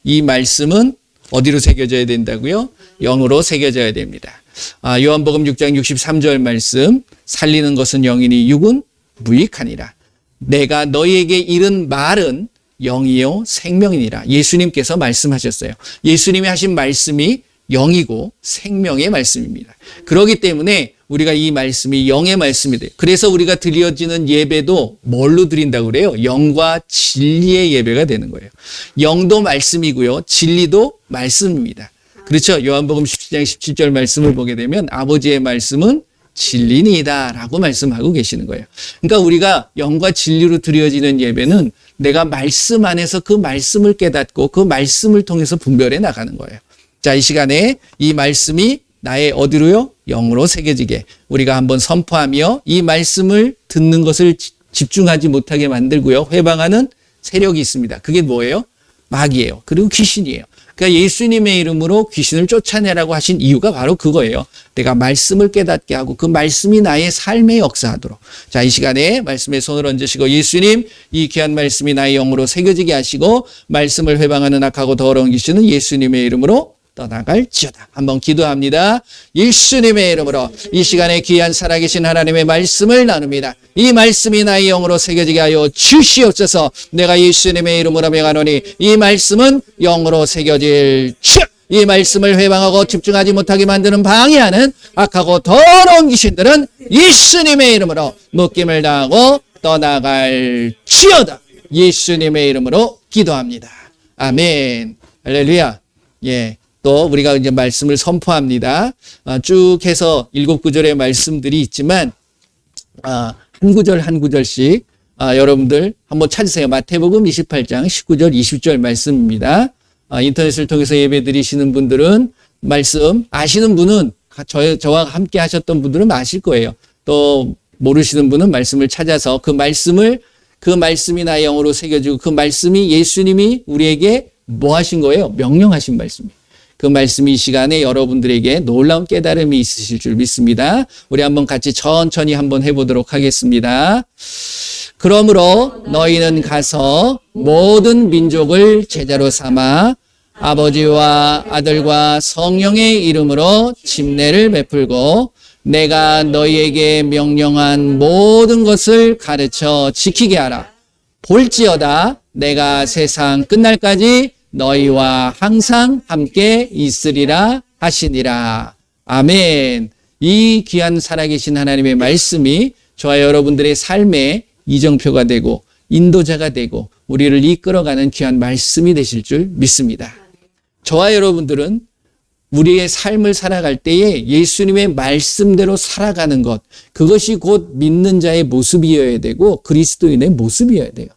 이 말씀은 어디로 새겨져야 된다고요? 영으로 새겨져야 됩니다. 요한복음 6장 63절 말씀, 살리는 것은 영이니 육은 무익하니라. 내가 너희에게 이른 말은 영이요 생명이니라. 예수님께서 말씀하셨어요. 예수님이 하신 말씀이 영이고 생명의 말씀입니다. 그렇기 때문에 우리가 이 말씀이 영의 말씀이 돼요. 그래서 우리가 드려지는 예배도 뭘로 드린다고 그래요? 영과 진리의 예배가 되는 거예요. 영도 말씀이고요. 진리도 말씀입니다. 그렇죠? 요한복음 17장 17절 말씀을 보게 되면 아버지의 말씀은 진리니이다 라고 말씀하고 계시는 거예요. 그러니까 우리가 영과 진리로 드려지는 예배는 내가 말씀 안에서 그 말씀을 깨닫고 그 말씀을 통해서 분별해 나가는 거예요. 자, 이 시간에 이 말씀이 나의 어디로요? 영으로 새겨지게 우리가 한번 선포하며 이 말씀을 듣는 것을 집중하지 못하게 만들고요. 회방하는 세력이 있습니다. 그게 뭐예요? 마귀예요. 그리고 귀신이에요. 그러니까 예수님의 이름으로 귀신을 쫓아내라고 하신 이유가 바로 그거예요. 내가 말씀을 깨닫게 하고 그 말씀이 나의 삶에 역사하도록. 자, 이 시간에 말씀에 손을 얹으시고 예수님, 이 귀한 말씀이 나의 영으로 새겨지게 하시고 말씀을 회방하는 악하고 더러운 귀신은 예수님의 이름으로 떠나갈지어다. 한번 기도합니다. 예수님의 이름으로 이 시간에 귀한 살아계신 하나님의 말씀을 나눕니다. 이 말씀이 나의 영으로 새겨지게 하여 주시옵소서. 내가 예수님의 이름으로 명하노니 이 말씀은 영으로 새겨질지어다. 이 말씀을 회방하고 집중하지 못하게 만드는 방해하는 악하고 더러운 귀신들은 예수님의 이름으로 묶임을 당하고 떠나갈지어다. 예수님의 이름으로 기도합니다. 아멘. 할렐루야. 예. 또 우리가 이제 말씀을 선포합니다. 쭉 해서 7구절의 말씀들이 있지만 한 구절 한 구절씩 여러분들 한번 찾으세요. 마태복음 28장 19절 20절 말씀입니다. 인터넷을 통해서 예배 드리시는 분들은 말씀 아시는 분은 저와 함께 하셨던 분들은 아실 거예요. 또 모르시는 분은 말씀을 찾아서 그 말씀이 나의 영으로 새겨지고 그 말씀이 예수님이 우리에게 뭐 하신 거예요? 명령하신 말씀이에요. 그 말씀이 이 시간에 여러분들에게 놀라운 깨달음이 있으실 줄 믿습니다. 우리 한번 같이 천천히 한번 해보도록 하겠습니다. 그러므로 너희는 가서 모든 민족을 제자로 삼아 아버지와 아들과 성령의 이름으로 침례를 베풀고 내가 너희에게 명령한 모든 것을 가르쳐 지키게 하라. 볼지어다 내가 세상 끝날까지 너희와 항상 함께 있으리라 하시니라. 아멘. 이 귀한 살아계신 하나님의 말씀이 저와 여러분들의 삶의 이정표가 되고 인도자가 되고 우리를 이끌어가는 귀한 말씀이 되실 줄 믿습니다. 저와 여러분들은 우리의 삶을 살아갈 때에 예수님의 말씀대로 살아가는 것, 그것이 곧 믿는 자의 모습이어야 되고 그리스도인의 모습이어야 돼요.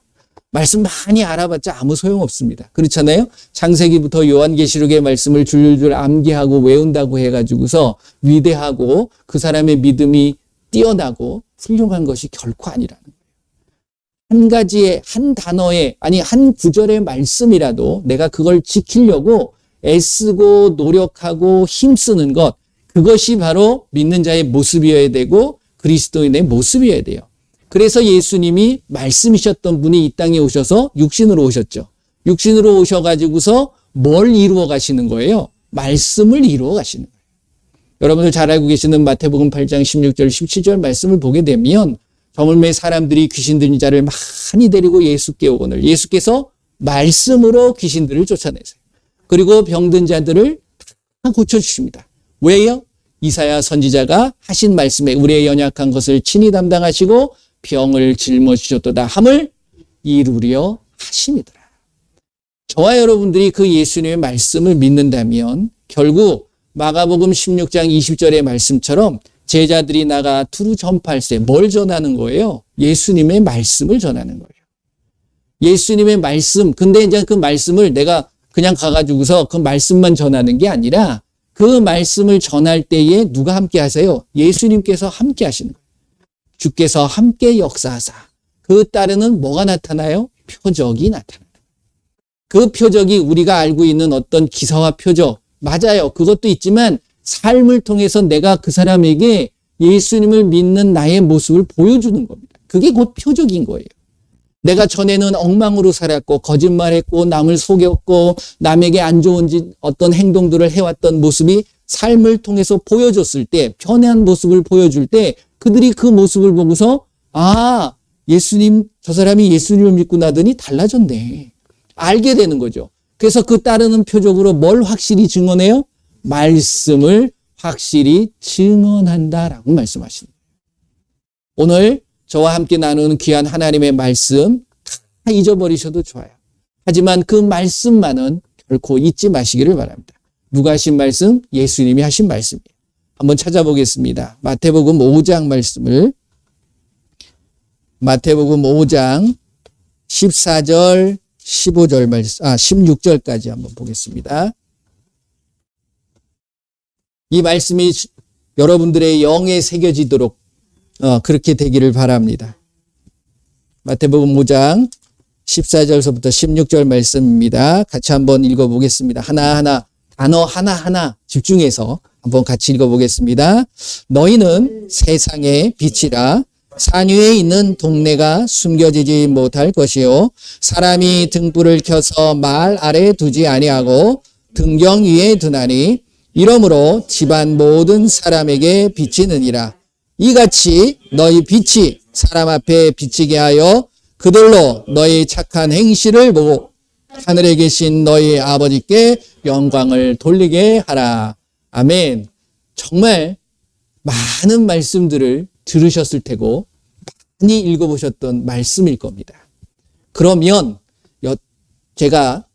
말씀 많이 알아봤자 아무 소용없습니다. 그렇잖아요? 창세기부터 요한계시록의 말씀을 줄줄 암기하고 외운다고 해가지고서 위대하고 그 사람의 믿음이 뛰어나고 훌륭한 것이 결코 아니라는 거예요. 한 가지의 한 단어의 아니 한 구절의 말씀이라도 내가 그걸 지키려고 애쓰고 노력하고 힘쓰는 것, 그것이 바로 믿는 자의 모습이어야 되고 그리스도인의 모습이어야 돼요. 그래서 예수님이 말씀이셨던 분이 이 땅에 오셔서 육신으로 오셨죠. 육신으로 오셔가지고서 뭘 이루어 가시는 거예요? 말씀을 이루어 가시는 거예요. 여러분들 잘 알고 계시는 마태복음 8장 16절 17절 말씀을 보게 되면 저물매 사람들이 귀신 들린 자를 많이 데리고 예수께 오거늘 예수께서 말씀으로 귀신들을 쫓아내세요. 그리고 병든 자들을 다 고쳐주십니다. 왜요? 이사야 선지자가 하신 말씀에 우리의 연약한 것을 친히 담당하시고 병을 짊어지셨도다 함을 이루려 하심이더라. 저와 여러분들이 그 예수님의 말씀을 믿는다면 결국 마가복음 16장 20절의 말씀처럼 제자들이 나가 두루 전파할세. 뭘 전하는 거예요? 예수님의 말씀을 전하는 거예요. 예수님의 말씀. 근데 이제 그 말씀을 내가 그냥 가가지고서 그 말씀만 전하는 게 아니라 그 말씀을 전할 때에 누가 함께 하세요? 예수님께서 함께 하시는 거예요. 주께서 함께 역사하사 그 따르는 뭐가 나타나요? 표적이 나타나요. 그 표적이 우리가 알고 있는 어떤 기사와 표적, 맞아요. 그것도 있지만 삶을 통해서 내가 그 사람에게 예수님을 믿는 나의 모습을 보여주는 겁니다. 그게 곧 표적인 거예요. 내가 전에는 엉망으로 살았고 거짓말했고 남을 속였고 남에게 안 좋은 어떤 행동들을 해왔던 모습이 삶을 통해서 보여줬을 때, 변한 모습을 보여줄 때 그들이 그 모습을 보고서 아, 예수님, 저 사람이 예수님을 믿고 나더니 달라졌네. 알게 되는 거죠. 그래서 그 따르는 표적으로 뭘 확실히 증언해요? 말씀을 확실히 증언한다라고 말씀하십니다. 오늘 저와 함께 나누는 귀한 하나님의 말씀 다 잊어버리셔도 좋아요. 하지만 그 말씀만은 결코 잊지 마시기를 바랍니다. 누가 하신 말씀? 예수님이 하신 말씀이에요. 한번 찾아보겠습니다. 마태복음 5장 말씀을, 마태복음 5장 14절, 15절 말씀, 16절까지 한번 보겠습니다. 이 말씀이 여러분들의 영에 새겨지도록 그렇게 되기를 바랍니다. 마태복음 5장 14절서부터 16절 말씀입니다. 같이 한번 읽어보겠습니다. 하나하나, 단어 하나하나 집중해서 한번 같이 읽어보겠습니다. 너희는 세상의 빛이라. 산 위에 있는 동네가 숨겨지지 못할 것이요, 사람이 등불을 켜서 말 아래에 두지 아니하고 등경 위에 두나니 이러므로 집안 모든 사람에게 비치느니라. 이같이 너희 빛이 사람 앞에 비치게 하여 그들로 너희 착한 행실을 보고 하늘에 계신 너희 아버지께 영광을 돌리게 하라. 아멘. 정말 많은 말씀들을 들으셨을 테고 많이 읽어보셨던 말씀일 겁니다. 그러면 제가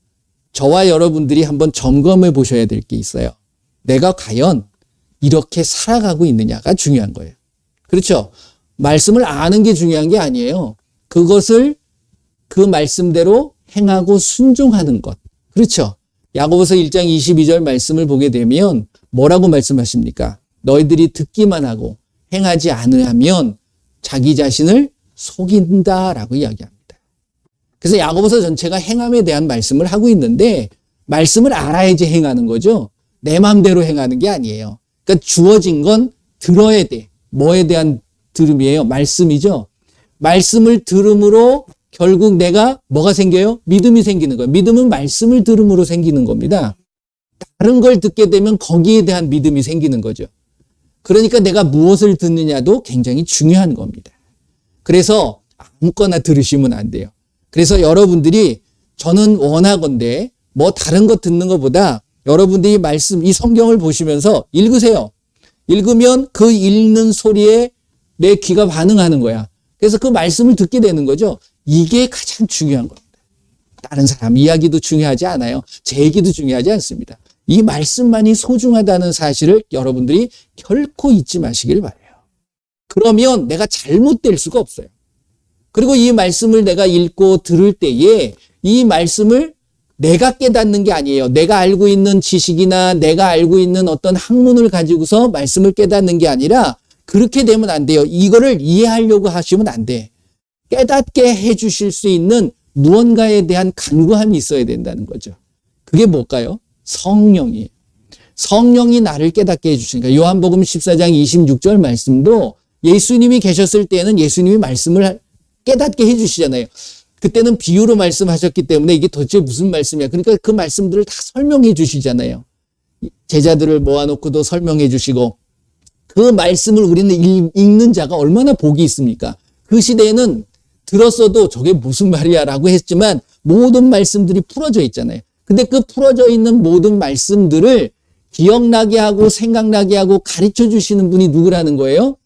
저와 여러분들이 한번 점검해 보셔야 될 게 있어요. 내가 과연 이렇게 살아가고 있느냐가 중요한 거예요. 그렇죠? 말씀을 아는 게 중요한 게 아니에요. 그것을 그 말씀대로 행하고 순종하는 것. 그렇죠? 야고보서 1장 22절 말씀을 보게 되면 뭐라고 말씀하십니까? 너희들이 듣기만 하고 행하지 않으면 자기 자신을 속인다라고 이야기합니다. 그래서 야고보서 전체가 행함에 대한 말씀을 하고 있는데 말씀을 알아야지 행하는 거죠. 내 마음대로 행하는 게 아니에요. 그러니까 주어진 건 들어야 돼. 뭐에 대한 들음이에요? 말씀이죠. 말씀을 들음으로 결국 내가 뭐가 생겨요? 믿음이 생기는 거예요. 믿음은 말씀을 들음으로 생기는 겁니다. 다른 걸 듣게 되면 거기에 대한 믿음이 생기는 거죠. 그러니까 내가 무엇을 듣느냐도 굉장히 중요한 겁니다. 그래서 아무거나 들으시면 안 돼요. 그래서 여러분들이 저는 원하건대 뭐 다른 거 듣는 것보다 여러분들이 말씀, 이 성경을 보시면서 읽으세요. 읽으면 그 읽는 소리에 내 귀가 반응하는 거야. 그래서 그 말씀을 듣게 되는 거죠. 이게 가장 중요한 겁니다. 다른 사람 이야기도 중요하지 않아요. 제 얘기도 중요하지 않습니다. 이 말씀만이 소중하다는 사실을 여러분들이 결코 잊지 마시길 바라요. 그러면 내가 잘못될 수가 없어요. 그리고 이 말씀을 내가 읽고 들을 때에 이 말씀을 내가 깨닫는 게 아니에요. 내가 알고 있는 지식이나 내가 알고 있는 어떤 학문을 가지고서 말씀을 깨닫는 게 아니라 그렇게 되면 안 돼요. 이거를 이해하려고 하시면 안 돼. 깨닫게 해주실 수 있는 무언가에 대한 간구함이 있어야 된다는 거죠. 그게 뭘까요? 성령이에요. 성령이 나를 깨닫게 해주시니까 요한복음 14장 26절 말씀도 예수님이 계셨을 때는 예수님이 말씀을 깨닫게 해주시잖아요. 그때는 비유로 말씀하셨기 때문에 이게 도대체 무슨 말씀이야. 그러니까 그 말씀들을 다 설명해 주시잖아요. 제자들을 모아놓고도 설명해 주시고 그 말씀을 우리는 읽는 자가 얼마나 복이 있습니까? 그 시대에는 들었어도 저게 무슨 말이야 라고 했지만 모든 말씀들이 풀어져 있잖아요. 근데 그 풀어져 있는 모든 말씀들을 기억나게 하고 생각나게 하고 가르쳐 주시는 분이 누구라는 거예요?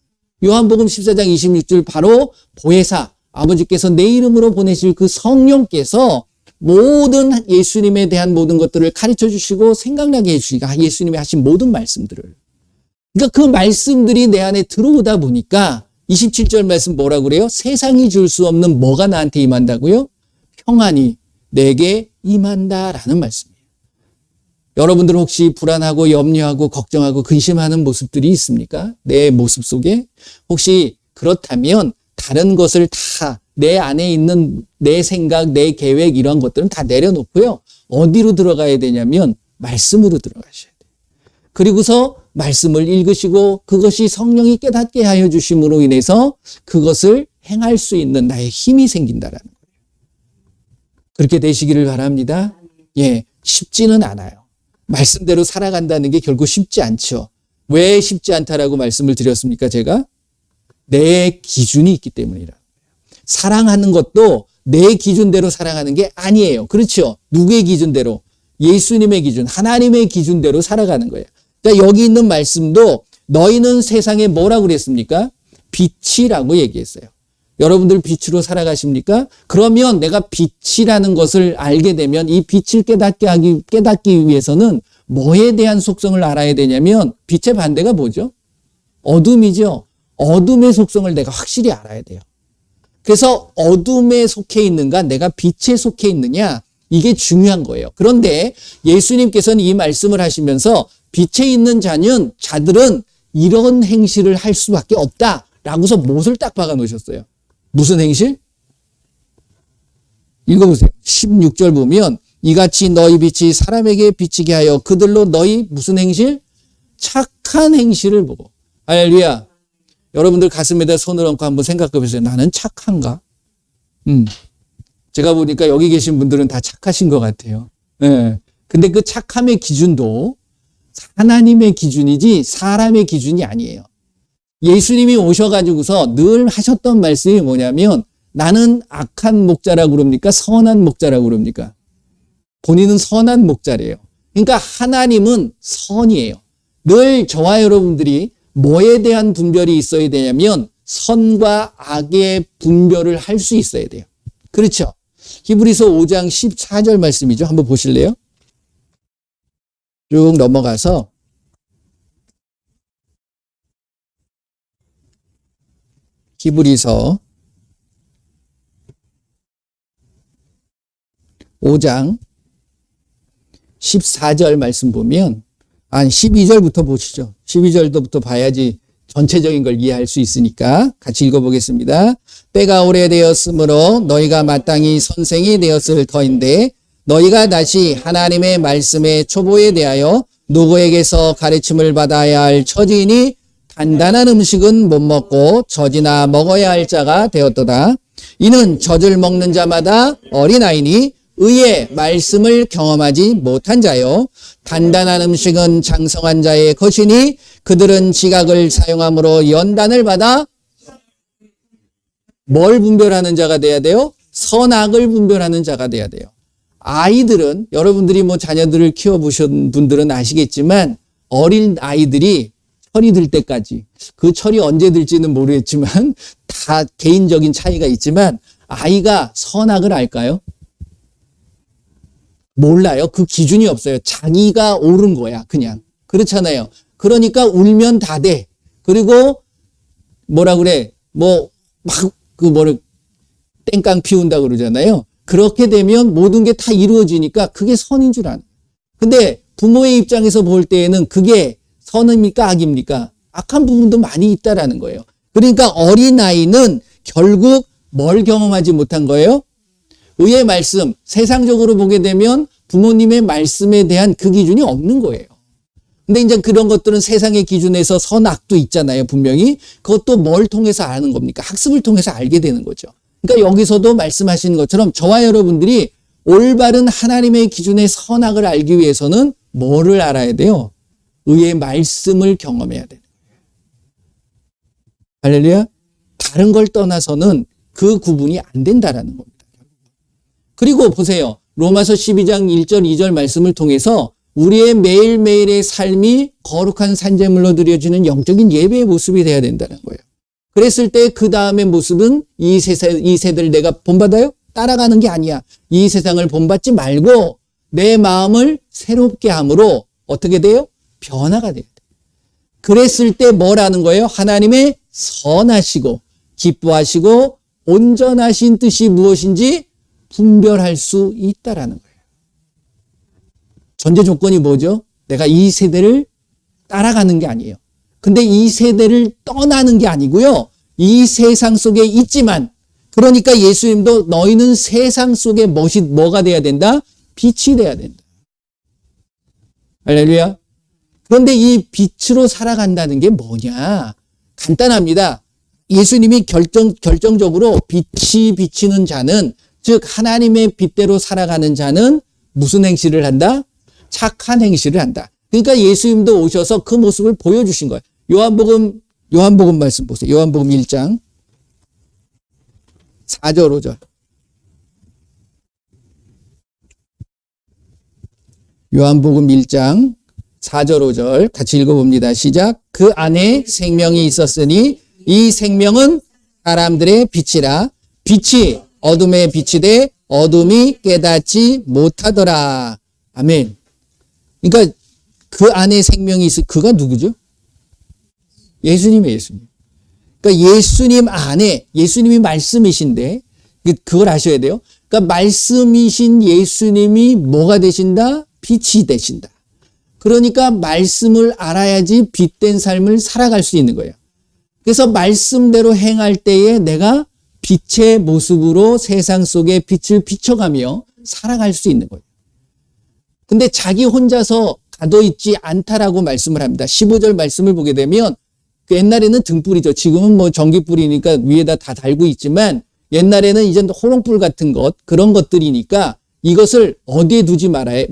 요한복음 14장 26절 바로 보혜사, 아버지께서 내 이름으로 보내실 그 성령께서 모든 예수님에 대한 모든 것들을 가르쳐 주시고 생각나게 해주시니까 예수님이 하신 모든 말씀들을. 그러니까 그 말씀들이 내 안에 들어오다 보니까 27절 말씀 뭐라고 그래요? 세상이 줄 수 없는 뭐가 나한테 임한다고요? 평안이 내게 임한다라는 말씀이에요. 여러분들은 혹시 불안하고 염려하고 걱정하고 근심하는 모습들이 있습니까? 내 모습 속에? 혹시 그렇다면 다른 것을 다 내 안에 있는 내 생각, 내 계획 이런 것들은 다 내려놓고요. 어디로 들어가야 되냐면 말씀으로 들어가셔야 돼요. 그리고서 말씀을 읽으시고 그것이 성령이 깨닫게 하여 주심으로 인해서 그것을 행할 수 있는 나의 힘이 생긴다라는 거예요. 그렇게 되시기를 바랍니다. 예, 쉽지는 않아요. 말씀대로 살아간다는 게 결국 쉽지 않죠. 왜 쉽지 않다라고 말씀을 드렸습니까? 제가 내 기준이 있기 때문이라. 사랑하는 것도 내 기준대로 사랑하는 게 아니에요. 그렇죠? 누구의 기준대로? 예수님의 기준, 하나님의 기준대로 살아가는 거예요. 그러니까 여기 있는 말씀도 너희는 세상에 뭐라고 그랬습니까? 빛이라고 얘기했어요. 여러분들 빛으로 살아가십니까? 그러면 내가 빛이라는 것을 알게 되면 이 빛을 깨닫기 위해서는 뭐에 대한 속성을 알아야 되냐면 빛의 반대가 뭐죠? 어둠이죠. 어둠의 속성을 내가 확실히 알아야 돼요. 그래서 어둠에 속해 있는가 내가 빛에 속해 있느냐 이게 중요한 거예요. 그런데 예수님께서는 이 말씀을 하시면서 빛에 있는 자들은 이런 행실을 할 수밖에 없다라고서 못을 딱 박아 놓으셨어요. 무슨 행실? 읽어보세요. 16절 보면 이같이 너희 빛이 사람에게 비치게 하여 그들로 너희 무슨 행실? 착한 행실을 보고. 할렐루야. 여러분들 가슴에다 손을 얹고 한번 생각해 보세요. 나는 착한가? 제가 보니까 여기 계신 분들은 다 착하신 것 같아요. 예. 근데 그 착함의 기준도 하나님의 기준이지 사람의 기준이 아니에요. 예수님이 오셔가지고서 늘 하셨던 말씀이 뭐냐면 나는 악한 목자라고 그럽니까? 선한 목자라고 그럽니까? 본인은 선한 목자래요. 그러니까 하나님은 선이에요. 늘 저와 여러분들이 뭐에 대한 분별이 있어야 되냐면 선과 악의 분별을 할 수 있어야 돼요. 그렇죠? 히브리서 5장 14절 말씀이죠. 한번 보실래요? 쭉 넘어가서 히브리서 5장 14절 말씀 보면 12절부터 보시죠. 12절부터 봐야지 전체적인 걸 이해할 수 있으니까 같이 읽어보겠습니다. 때가 오래되었으므로 너희가 마땅히 선생이 되었을 터인데 너희가 다시 하나님의 말씀의 초보에 대하여 누구에게서 가르침을 받아야 할 처지이니 단단한 음식은 못 먹고 젖이나 먹어야 할 자가 되었도다. 이는 젖을 먹는 자마다 어린아이니 의의 말씀을 경험하지 못한 자요. 단단한 음식은 장성한 자의 것이니 그들은 지각을 사용함으로 연단을 받아 뭘 분별하는 자가 돼야 돼요? 선악을 분별하는 자가 돼야 돼요. 아이들은 여러분들이 뭐 자녀들을 키워보신 분들은 아시겠지만 어린 아이들이 철이 들 때까지 그 철이 언제 들지는 모르겠지만 다 개인적인 차이가 있지만 아이가 선악을 알까요? 몰라요. 그 기준이 없어요. 자기가 옳은 거야. 그냥. 그렇잖아요. 그러니까 울면 다 돼. 그리고 뭐라 그래? 땡깡 피운다 그러잖아요. 그렇게 되면 모든 게 다 이루어지니까 그게 선인 줄 아는. 근데 부모의 입장에서 볼 때에는 그게 선입니까? 악입니까? 악한 부분도 많이 있다라는 거예요. 그러니까 어린아이는 결국 뭘 경험하지 못한 거예요? 의의 말씀, 세상적으로 보게 되면 부모님의 말씀에 대한 그 기준이 없는 거예요. 근데 이제 그런 것들은 세상의 기준에서 선악도 있잖아요, 분명히. 그것도 뭘 통해서 아는 겁니까? 학습을 통해서 알게 되는 거죠. 그러니까 여기서도 말씀하시는 것처럼 저와 여러분들이 올바른 하나님의 기준의 선악을 알기 위해서는 뭐를 알아야 돼요? 의의 말씀을 경험해야 되는 거예요. 할렐루야? 다른 걸 떠나서는 그 구분이 안 된다라는 겁니다. 그리고 보세요. 로마서 12장 1절 2절 말씀을 통해서 우리의 매일매일의 삶이 거룩한 산제물로 드려지는 영적인 예배의 모습이 돼야 된다는 거예요. 그랬을 때 그 다음의 모습은 이 세대를 내가 본받아요? 따라가는 게 아니야. 이 세상을 본받지 말고 내 마음을 새롭게 함으로 어떻게 돼요? 변화가 돼야 돼. 그랬을 때 뭐라는 거예요? 하나님의 선하시고 기뻐하시고 온전하신 뜻이 무엇인지 분별할 수 있다라는 거예요. 전제 조건이 뭐죠? 내가 이 세대를 따라가는 게 아니에요. 근데 이 세대를 떠나는 게 아니고요. 이 세상 속에 있지만 그러니까 예수님도 너희는 세상 속에 뭐가 돼야 된다? 빛이 돼야 된다. 할렐루야. 그런데 이 빛으로 살아간다는 게 뭐냐? 간단합니다. 예수님이 결정적으로 빛이 비치는 자는 즉 하나님의 빛대로 살아가는 자는 무슨 행실을 한다? 착한 행실을 한다. 그러니까 예수님도 오셔서 그 모습을 보여주신 거예요. 요한복음 말씀 보세요. 요한복음 1장 4절 5절. 요한복음 1장 4절 5절 같이 읽어봅니다. 시작. 그 안에 생명이 있었으니 이 생명은 사람들의 빛이라. 빛이 어둠에 비치되 어둠이 깨닫지 못하더라. 아멘. 그러니까 그 안에 생명이 있어. 그가 누구죠? 예수님이에요. 예수님. 그러니까 예수님 안에, 예수님이 말씀이신데 그걸 아셔야 돼요. 그러니까 말씀이신 예수님이 뭐가 되신다? 빛이 되신다. 그러니까 말씀을 알아야지 빛된 삶을 살아갈 수 있는 거예요. 그래서 말씀대로 행할 때에 내가 빛의 모습으로 세상 속에 빛을 비춰가며 살아갈 수 있는 거예요. 근데 자기 혼자서 가둬있지 않다라고 말씀을 합니다. 15절 말씀을 보게 되면 옛날에는 등불이죠. 지금은 뭐 전기불이니까 위에다 다 달고 있지만 옛날에는 이제 호롱불 같은 것, 그런 것들이니까 이것을 어디에 두지 말아요?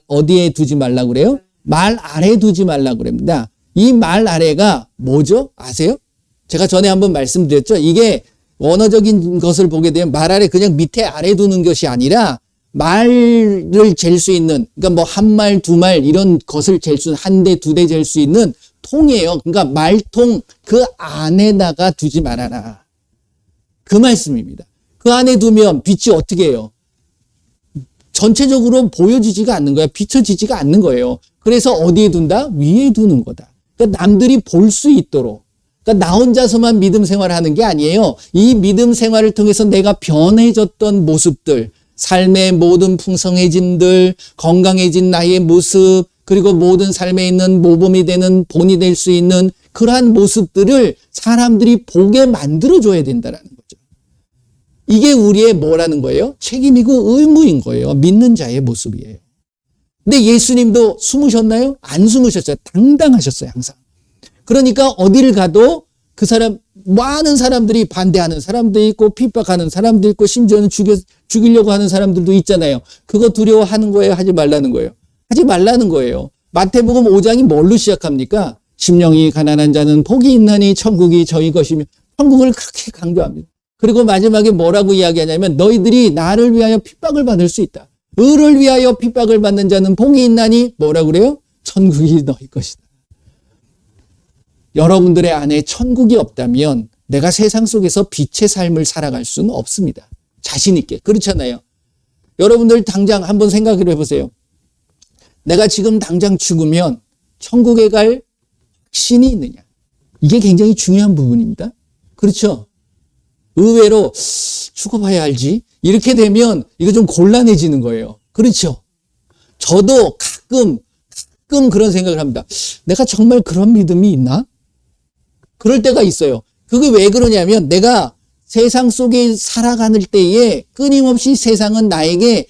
어디에 두지 말라고 그래요? 말 아래 두지 말라고 그럽니다. 이 말 아래가 뭐죠? 아세요? 제가 전에 한번 말씀드렸죠. 이게 원어적인 것을 보게 되면 말 아래 그냥 밑에 아래 두는 것이 아니라 말을 잴 수 있는, 그러니까 뭐 한 말, 두 말 이런 것을 잴 수 있는, 한 대, 두 대 잴 수 있는 통이에요. 그러니까 말통 그 안에다가 두지 말아라. 그 말씀입니다. 그 안에 두면 빛이 어떻게 해요? 전체적으로 보여지지가 않는 거야. 비춰지지가 않는 거예요. 그래서 어디에 둔다? 위에 두는 거다. 그러니까 남들이 볼 수 있도록. 그러니까 나 혼자서만 믿음 생활을 하는 게 아니에요. 이 믿음 생활을 통해서 내가 변해졌던 모습들, 삶의 모든 풍성해짐들, 건강해진 나의 모습, 그리고 모든 삶에 있는 모범이 되는 본이 될 수 있는 그러한 모습들을 사람들이 보게 만들어줘야 된다는 거죠. 이게 우리의 뭐라는 거예요? 책임이고 의무인 거예요. 믿는 자의 모습이에요. 근데 예수님도 숨으셨나요? 안 숨으셨어요. 당당하셨어요, 항상. 그러니까 어디를 가도 그 사람, 많은 사람들이 반대하는 사람도 있고 핍박하는 사람도 있고 심지어는 죽이려고 하는 사람들도 있잖아요. 그거 두려워하는 거예요? 하지 말라는 거예요? 하지 말라는 거예요. 마태복음 5장이 뭘로 시작합니까? 심령이 가난한 자는 복이 있나니 천국이 저희 것이며, 천국을 그렇게 강조합니다. 그리고 마지막에 뭐라고 이야기하냐면 너희들이 나를 위하여 핍박을 받을 수 있다. 의를 위하여 핍박을 받는 자는 복이 있나니 뭐라고 그래요? 천국이 너희 것이다. 여러분들의 안에 천국이 없다면 내가 세상 속에서 빛의 삶을 살아갈 수는 없습니다. 자신 있게. 그렇잖아요. 여러분들 당장 한번 생각을 해보세요. 내가 지금 당장 죽으면 천국에 갈 확신이 있느냐. 이게 굉장히 중요한 부분입니다. 그렇죠? 의외로 죽어봐야 알지. 이렇게 되면 이거 좀 곤란해지는 거예요. 그렇죠? 저도 가끔 그런 생각을 합니다. 내가 정말 그런 믿음이 있나? 그럴 때가 있어요. 그게 왜 그러냐면 내가 세상 속에 살아가는 때에 끊임없이 세상은 나에게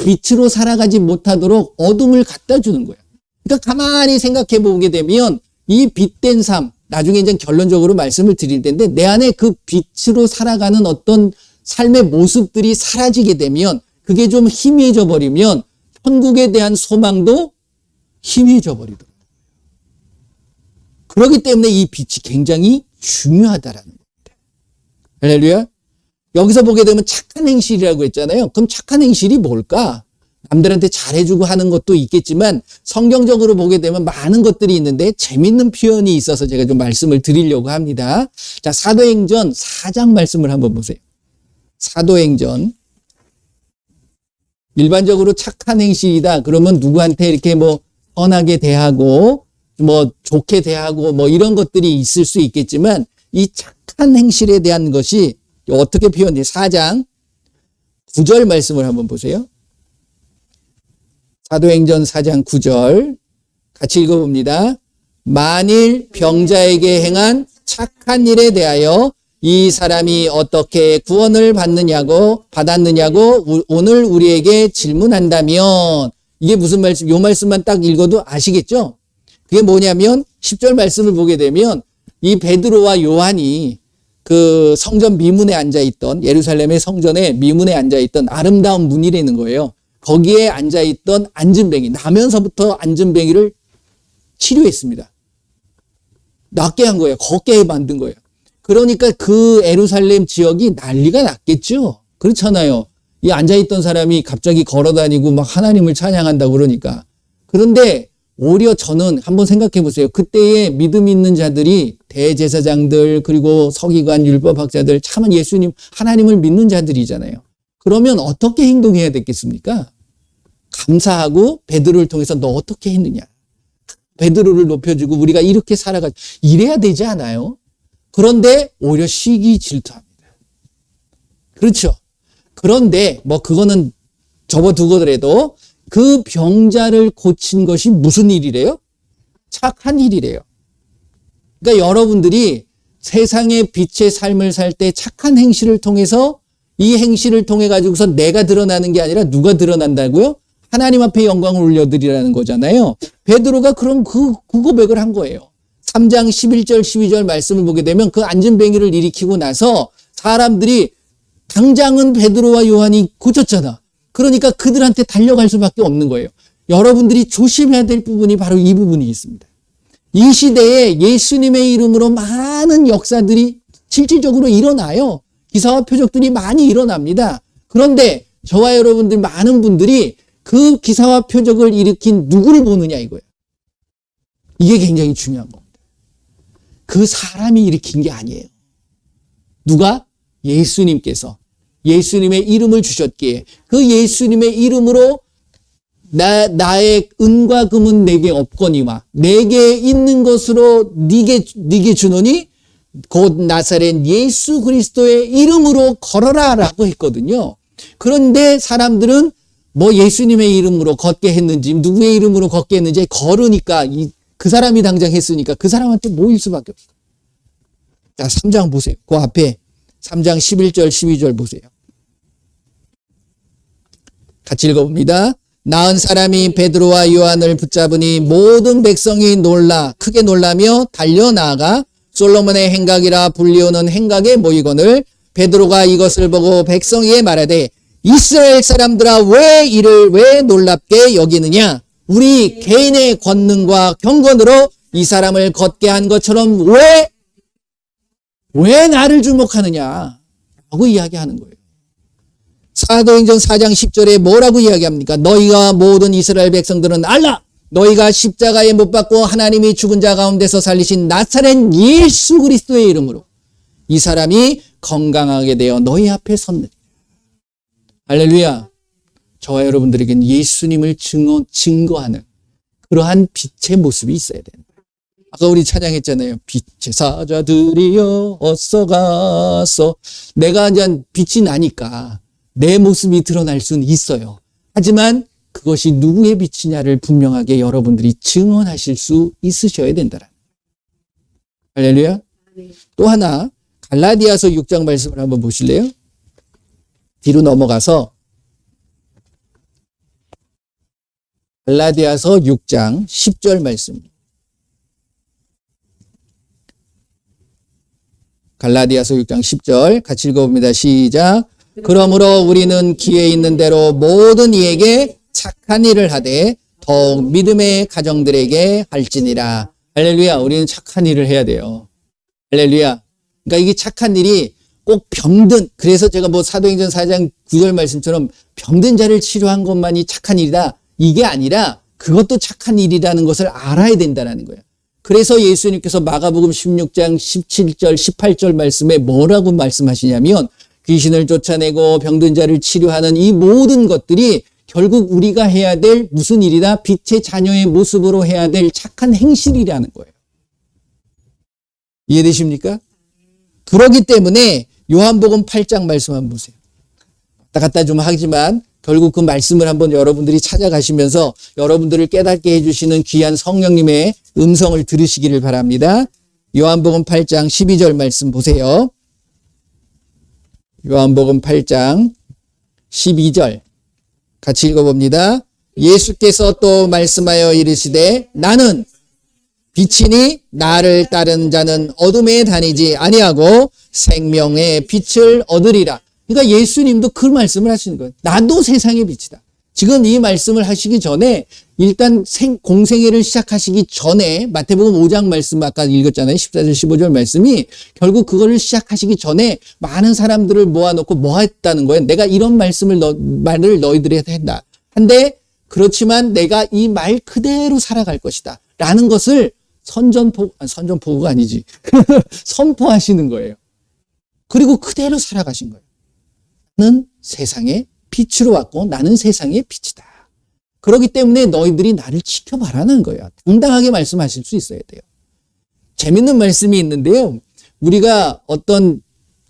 빛으로 살아가지 못하도록 어둠을 갖다 주는 거예요. 그러니까 가만히 생각해 보게 되면 이 빛된 삶, 나중에 이제 결론적으로 말씀을 드릴 텐데 내 안에 그 빛으로 살아가는 어떤 삶의 모습들이 사라지게 되면 그게 좀 희미해져 버리면 천국에 대한 소망도 희미해져 버리더라고요. 그렇기 때문에 이 빛이 굉장히 중요하다라는 겁니다. 할렐루야. 여기서 보게 되면 착한 행실이라고 했잖아요. 그럼 착한 행실이 뭘까? 남들한테 잘해주고 하는 것도 있겠지만 성경적으로 보게 되면 많은 것들이 있는데 재밌는 표현이 있어서 제가 좀 말씀을 드리려고 합니다. 자, 사도행전 4장 말씀을 한번 보세요. 사도행전. 일반적으로 착한 행실이다. 그러면 누구한테 이렇게 뭐 선하게 대하고 뭐 좋게 대하고 뭐 이런 것들이 있을 수 있겠지만 이 착한 행실에 대한 것이 어떻게 표현돼요? 4장 9절 말씀을 한번 보세요. 사도행전 4장 9절 같이 읽어봅니다. 만일 병자에게 행한 착한 일에 대하여 이 사람이 어떻게 구원을 받았느냐고 오늘 우리에게 질문한다면 이게 무슨 말씀? 요 말씀만 딱 읽어도 아시겠죠? 그게 뭐냐면 10절 말씀을 보게 되면 이 베드로와 요한이 그 성전 미문에 앉아있던, 예루살렘의 성전의 미문에 앉아있던 아름다운 문이라는 거예요. 거기에 앉아있던 안진뱅이, 나면서부터 안진뱅이를 치료했습니다. 낫게 한 거예요. 걷게 만든 거예요. 그러니까 그 예루살렘 지역이 난리가 났겠죠. 그렇잖아요. 이 앉아있던 사람이 갑자기 걸어다니고 막 하나님을 찬양한다고 그러니까. 그런데 오히려 저는 한번 생각해 보세요. 그때의 믿음 있는 자들이 대제사장들, 그리고 서기관, 율법학자들, 참 예수님, 하나님을 믿는 자들이잖아요. 그러면 어떻게 행동해야 되겠습니까? 감사하고 베드로를 통해서 너 어떻게 했느냐. 베드로를 높여주고 우리가 이렇게 살아가, 이래야 되지 않아요? 그런데 오히려 시기 질투합니다. 그렇죠. 그런데 뭐 그거는 접어두고더라도 그 병자를 고친 것이 무슨 일이래요? 착한 일이래요. 그러니까 여러분들이 세상의 빛의 삶을 살 때 착한 행실을 통해서, 이 행실을 통해 가지고서 내가 드러나는 게 아니라 누가 드러난다고요? 하나님 앞에 영광을 올려드리라는 거잖아요. 베드로가 그런 그 고백을 한 거예요. 3장 11절 12절 말씀을 보게 되면 그 안진뱅이를 일으키고 나서 사람들이, 당장은 베드로와 요한이 고쳤잖아. 그러니까 그들한테 달려갈 수밖에 없는 거예요. 여러분들이 조심해야 될 부분이 바로 이 부분이 있습니다. 이 시대에 예수님의 이름으로 많은 역사들이 실질적으로 일어나요. 기사와 표적들이 많이 일어납니다. 그런데 저와 여러분들, 많은 분들이 그 기사와 표적을 일으킨 누구를 보느냐 이거예요. 이게 굉장히 중요한 겁니다. 그 사람이 일으킨 게 아니에요. 누가? 예수님께서 예수님의 이름을 주셨기에 그 예수님의 이름으로 나의 은과 금은 내게 없거니와 내게 있는 것으로 네게 주노니 곧 나사렛 예수 그리스도의 이름으로 걸어라 라고 했거든요. 그런데 사람들은 뭐 예수님의 이름으로 걷게 했는지, 누구의 이름으로 걷게 했는지 걸으니까, 그 사람이 당장 했으니까 그 사람한테 모일 수밖에 없어요. 자, 3장 보세요. 그 앞에 3장 11절 12절 보세요. 같이 읽어봅니다. 나은 사람이 베드로와 요한을 붙잡으니 모든 백성이 크게 놀라며 달려나가 솔로몬의 행각이라 불리우는 행각에 모이거늘 베드로가 이것을 보고 백성에게 말하되 이스라엘 사람들아 왜 놀랍게 여기느냐? 우리 개인의 권능과 경건으로 이 사람을 걷게 한 것처럼 왜 나를 주목하느냐? 라고 이야기하는 거예요. 사도행전 4장 10절에 뭐라고 이야기합니까? 너희가 모든 이스라엘 백성들은 알라! 너희가 십자가에 못 박고 하나님이 죽은 자 가운데서 살리신 나사렛 예수 그리스도의 이름으로 이 사람이 건강하게 되어 너희 앞에 섰느니라. 할렐루야. 저와 여러분들에게는 예수님을 증거하는 그러한 빛의 모습이 있어야 된다. 아까 우리 찬양했잖아요. 빛의 사자들이여 어서 가서. 내가 이제 빛이 나니까 내 모습이 드러날 수는 있어요. 하지만 그것이 누구의 빛이냐를 분명하게 여러분들이 증언하실 수 있으셔야 된다. 할렐루야. 또 하나, 갈라디아서 6장 말씀을 한번 보실래요? 뒤로 넘어가서 갈라디아서 6장 10절 말씀. 갈라디아서 6장 10절 같이 읽어봅니다. 시작. 그러므로 우리는 기회 있는 대로 모든 이에게 착한 일을 하되 더욱 믿음의 가정들에게 할지니라. 할렐루야. 우리는 착한 일을 해야 돼요. 할렐루야. 그러니까 이게 착한 일이 꼭 병든, 그래서 제가 뭐 사도행전 4장 9절 말씀처럼 병든 자를 치료한 것만이 착한 일이다. 이게 아니라 그것도 착한 일이라는 것을 알아야 된다는 거예요. 그래서 예수님께서 마가복음 16장 17절 18절 말씀에 뭐라고 말씀하시냐면 귀신을 쫓아내고 병든 자를 치료하는 이 모든 것들이 결국 우리가 해야 될 무슨 일이다? 빛의 자녀의 모습으로 해야 될 착한 행실이라는 거예요. 이해되십니까? 그렇기 때문에 요한복음 8장 말씀 한번 보세요. 왔다 갔다 좀 하지만 결국 그 말씀을 한번 여러분들이 찾아가시면서 여러분들을 깨닫게 해주시는 귀한 성령님의 음성을 들으시기를 바랍니다. 요한복음 8장 12절 말씀 보세요. 요한복음 8장 12절 같이 읽어봅니다. 예수께서 또 말씀하여 이르시되 나는 빛이니 나를 따르는 자는 어둠에 다니지 아니하고 생명의 빛을 얻으리라. 그러니까 예수님도 그 말씀을 하시는 거예요. 나도 세상의 빛이다. 지금 이 말씀을 하시기 전에 일단 공생애를 시작하시기 전에 마태복음 5장 말씀 아까 읽었잖아요. 14절 15절 말씀이 결국 그거를 시작하시기 전에 많은 사람들을 모아놓고 뭐 했다는 거예요. 내가 이런 말을 너희들에게 한다. 한데 그렇지만 내가 이 말 그대로 살아갈 것이다. 라는 것을 선전포고가 아니지. 선포하시는 거예요. 그리고 그대로 살아가신 거예요. 나는 세상의 빛으로 왔고 나는 세상의 빛이다. 그렇기 때문에 너희들이 나를 지켜봐라는 거예요. 당당하게 말씀하실 수 있어야 돼요. 재밌는 말씀이 있는데요. 우리가 어떤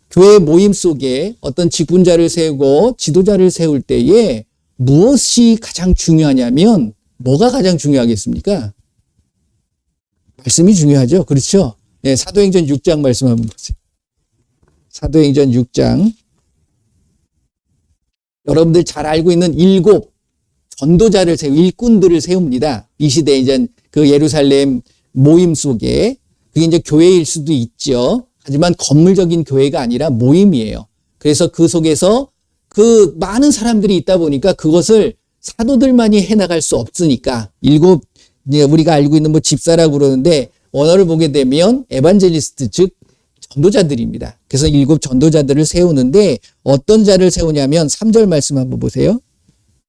교회 모임 속에 어떤 직분자를 세우고 지도자를 세울 때에 무엇이 가장 중요하냐면 뭐가 가장 중요하겠습니까? 말씀이 중요하죠. 그렇죠? 네, 사도행전 6장 말씀 한번 보세요. 사도행전 6장. 여러분들 잘 알고 있는 7 전도자를 일꾼들을 세웁니다. 이 시대 이제 그 예루살렘 모임 속에 그게 이제 교회일 수도 있죠. 하지만 건물적인 교회가 아니라 모임이에요. 그래서 그 속에서 그 많은 사람들이 있다 보니까 그것을 사도들만이 해나갈 수 없으니까 7 우리가 알고 있는 뭐 집사라고 그러는데 원어를 보게 되면 에반젤리스트 즉 전도자들입니다. 그래서 7 전도자들을 세우는데 어떤 자를 세우냐면 3절 말씀 한번 보세요.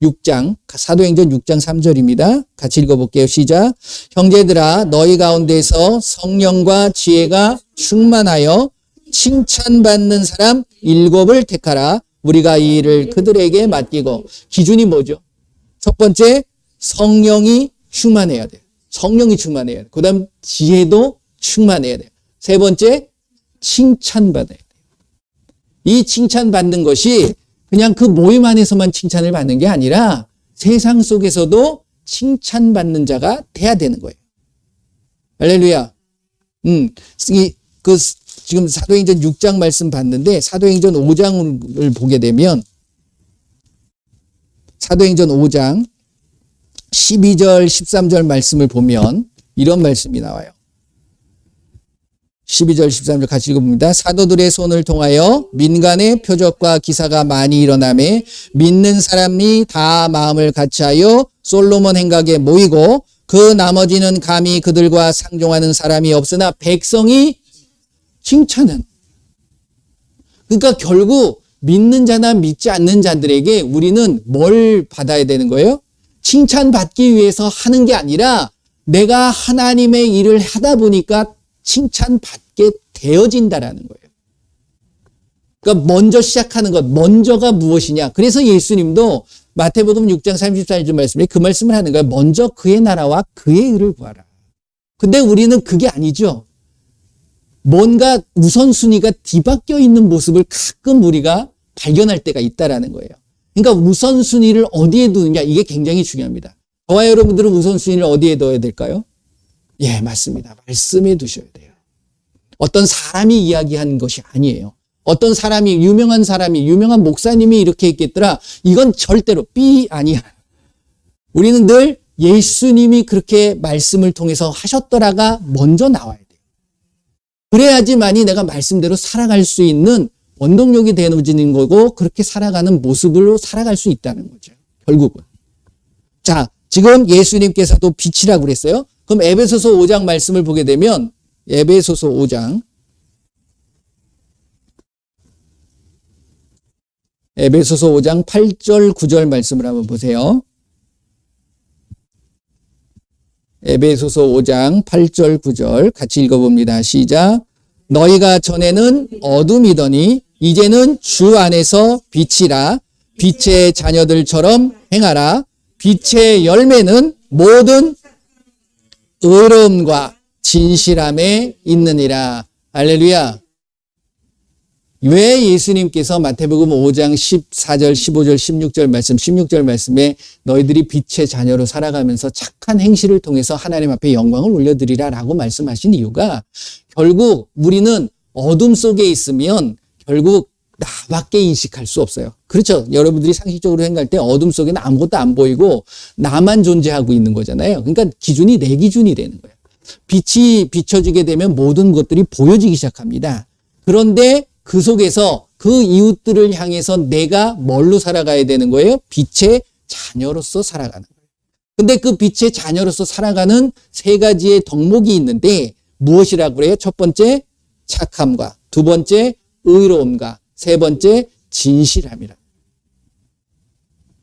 6장 사도행전 6장 3절입니다. 같이 읽어볼게요. 시작. 형제들아 너희 가운데서 성령과 지혜가 충만하여 칭찬받는 사람 7을 택하라. 우리가 이 일을 그들에게 맡기고. 기준이 뭐죠? 첫 번째 성령이 충만해야 돼요. 성령이 충만해야 돼요. 그 다음 지혜도 충만해야 돼요. 세 번째 칭찬받아야 돼요. 이 칭찬받는 것이 그냥 그 모임 안에서만 칭찬을 받는 게 아니라 세상 속에서도 칭찬받는 자가 돼야 되는 거예요. 할렐루야. 지금 사도행전 6장 말씀 봤는데 사도행전 5장을 보게 되면 사도행전 5장 12절 13절 말씀을 보면 이런 말씀이 나와요. 12절 13절 같이 읽어봅니다. 사도들의 손을 통하여 민간의 표적과 기사가 많이 일어나매 믿는 사람이 다 마음을 같이하여 솔로몬 행각에 모이고 그 나머지는 감히 그들과 상종하는 사람이 없으나 백성이 칭찬은. 그러니까 결국 믿는 자나 믿지 않는 자들에게 우리는 뭘 받아야 되는 거예요? 칭찬받기 위해서 하는 게 아니라 내가 하나님의 일을 하다 보니까 칭찬받게 되어진다라는 거예요. 그러니까 먼저 시작하는 것, 먼저가 무엇이냐. 그래서 예수님도 마태복음 6장 34절 말씀에 그 말씀을 하는 거예요. 먼저 그의 나라와 그의 의를 구하라. 근데 우리는 그게 아니죠. 뭔가 우선순위가 뒤바뀌어 있는 모습을 가끔 우리가 발견할 때가 있다라는 거예요. 그러니까 우선순위를 어디에 두느냐, 이게 굉장히 중요합니다. 저와 여러분들은 우선순위를 어디에 둬야 될까요? 예, 맞습니다. 말씀에 두셔야 돼요. 어떤 사람이 이야기한 것이 아니에요. 어떤 사람이, 유명한 목사님이 이렇게 했겠더라. 이건 절대로 아니야. 우리는 늘 예수님이 그렇게 말씀을 통해서 하셨더라가 먼저 나와야 돼요. 그래야지만이 내가 말씀대로 살아갈 수 있는 원동력이 되어지는 거고 그렇게 살아가는 모습으로 살아갈 수 있다는 거죠. 결국은. 자, 지금 예수님께서도 빛이라고 그랬어요. 그럼 에베소서 5장 말씀을 보게 되면 에베소서 5장 8절 9절 말씀을 한번 보세요. 에베소서 5장 8절 9절 같이 읽어봅니다. 시작. 너희가 전에는 어둠이더니 이제는 주 안에서 빛이라. 빛의 자녀들처럼 행하라. 빛의 열매는 모든 의로움과 진실함에 있느니라. 할렐루야. 왜 예수님께서 마태복음 5장 14절, 15절, 16절 말씀에 너희들이 빛의 자녀로 살아가면서 착한 행실을 통해서 하나님 앞에 영광을 올려드리라 라고 말씀하신 이유가 결국 우리는 어둠 속에 있으면 결국 나밖에 인식할 수 없어요. 그렇죠. 여러분들이 상식적으로 생각할 때 어둠 속에는 아무것도 안 보이고 나만 존재하고 있는 거잖아요. 그러니까 기준이 내 기준이 되는 거예요. 빛이 비춰지게 되면 모든 것들이 보여지기 시작합니다. 그런데 그 속에서 그 이웃들을 향해서 내가 뭘로 살아가야 되는 거예요? 빛의 자녀로서 살아가는 거예요. 근데 그 빛의 자녀로서 살아가는 세 가지의 덕목이 있는데 무엇이라고 그래요? 첫 번째, 착함과, 두 번째, 의로움과, 세 번째, 진실함이라.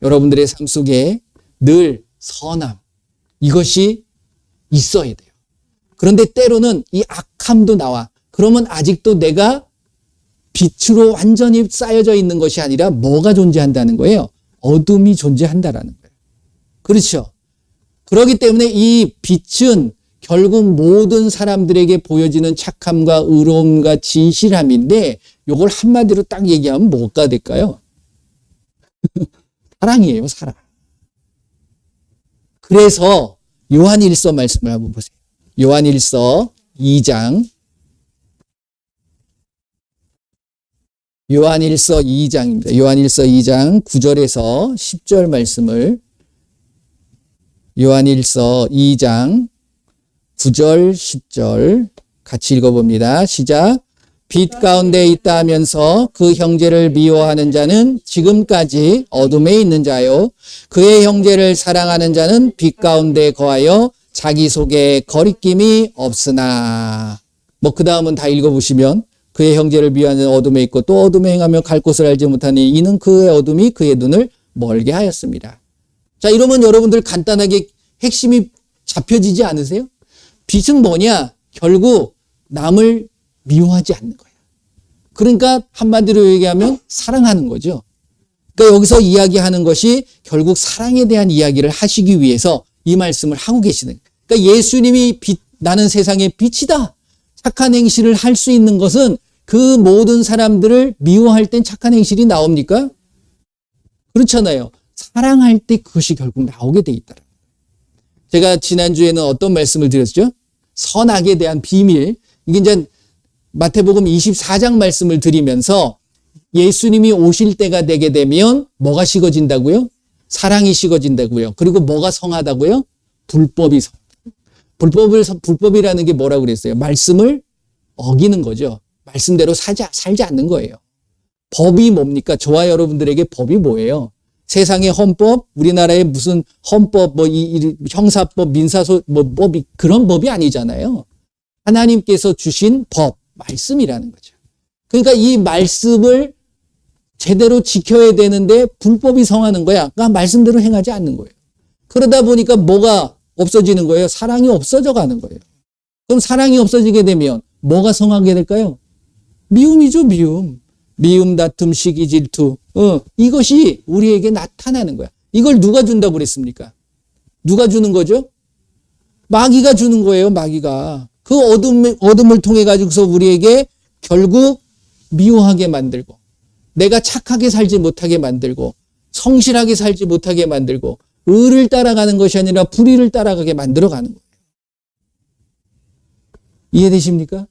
여러분들의 삶 속에 늘 선함, 이것이 있어야 돼요. 그런데 때로는 이 악함도 나와. 그러면 아직도 내가 빛으로 완전히 쌓여져 있는 것이 아니라 뭐가 존재한다는 거예요? 어둠이 존재한다라는 거예요. 그렇죠? 그렇기 때문에 이 빛은 결국 모든 사람들에게 보여지는 착함과 의로움과 진실함인데 이걸 한마디로 딱 얘기하면 뭐가 될까요? 사랑이에요, 사랑. 그래서 요한일서 말씀을 한번 보세요. 요한일서 2장. 요한일서 2장입니다. 요한일서 2장 9절에서 10절 말씀을 요한일서 2장 9절 10절 같이 읽어봅니다. 시작. 빛 가운데 있다 하면서 그 형제를 미워하는 자는 지금까지 어둠에 있는 자요. 그의 형제를 사랑하는 자는 빛 가운데 거하여 자기 속에 거리낌이 없으나. 그 다음은 다 읽어보시면 그의 형제를 미워하는 자는 어둠에 있고 또 어둠에 행하며 갈 곳을 알지 못하니 이는 그의 어둠이 그의 눈을 멀게 하였습니다. 자, 이러면 여러분들 간단하게 핵심이 잡혀지지 않으세요? 빛은 뭐냐? 결국 남을 미워하지 않는 거예요. 그러니까 한마디로 얘기하면 사랑하는 거죠. 그러니까 여기서 이야기하는 것이 결국 사랑에 대한 이야기를 하시기 위해서 이 말씀을 하고 계시는 거예요. 그러니까 예수님이 나는 세상의 빛이다. 착한 행실을 할 수 있는 것은 그 모든 사람들을 미워할 땐 착한 행실이 나옵니까? 그렇잖아요. 사랑할 때 그것이 결국 나오게 돼 있다. 제가 지난주에는 어떤 말씀을 드렸죠? 선악에 대한 비밀. 이게 이제 마태복음 24장 말씀을 드리면서 예수님이 오실 때가 되게 되면 뭐가 식어진다고요? 사랑이 식어진다고요. 그리고 뭐가 성하다고요? 불법이 성. 불법이라는 게 뭐라고 그랬어요? 말씀을 어기는 거죠. 말씀대로 살지 않는 거예요. 법이 뭡니까? 저와 여러분들에게 법이 뭐예요? 세상의 헌법, 우리나라의 무슨 헌법, 형사법, 법이 그런 법이 아니잖아요. 하나님께서 주신 법, 말씀이라는 거죠. 그러니까 이 말씀을 제대로 지켜야 되는데 불법이 성하는 거야. 그러니까 말씀대로 행하지 않는 거예요. 그러다 보니까 뭐가 없어지는 거예요? 사랑이 없어져 가는 거예요. 그럼 사랑이 없어지게 되면 뭐가 성하게 될까요? 미움이죠, 미움. 미움, 다툼, 시기, 질투. 이것이 우리에게 나타나는 거야. 이걸 누가 준다고 그랬습니까? 누가 주는 거죠? 마귀가 주는 거예요, 마귀가. 그 어둠을 통해 가지고서 우리에게 결국 미워하게 만들고, 내가 착하게 살지 못하게 만들고, 성실하게 살지 못하게 만들고, 의를 따라가는 것이 아니라 불의를 따라가게 만들어가는 거예요. 이해되십니까?